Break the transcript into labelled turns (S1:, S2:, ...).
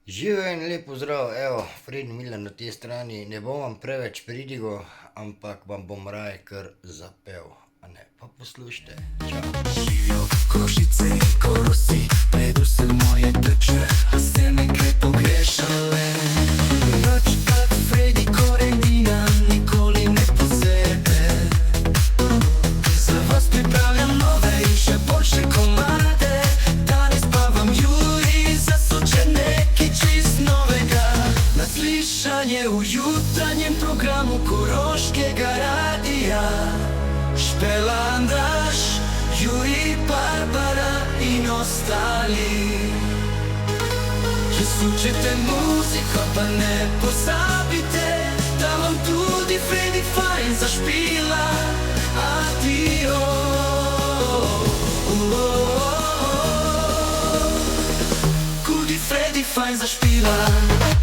S1: Živijo in lep pozdrav, evo, Fred Milan na tej strani. Ne bom vam preveč pridigal, ampak vam bom raje kar zapel. A ne, pa poslušajte. Čau.
S2: Živijo košice in korosi, predvsem moje teče, a se nekaj pogrešale. Noč kak Fredi Korenina nikoli ne pozebe. Za vas pripravljam nove in še boljše komade. Danes pa vam Juri zasuče nekaj čist novega. Naslišanje v jutranjem programu Koroškega radija. Špela, Andraž, Juri, Barbara in ostali. Če slušate muziko, pa ne pozabite, da vam tudi Fredi fajn zašpila. Adio. Tudi Fredi fajn zašpila.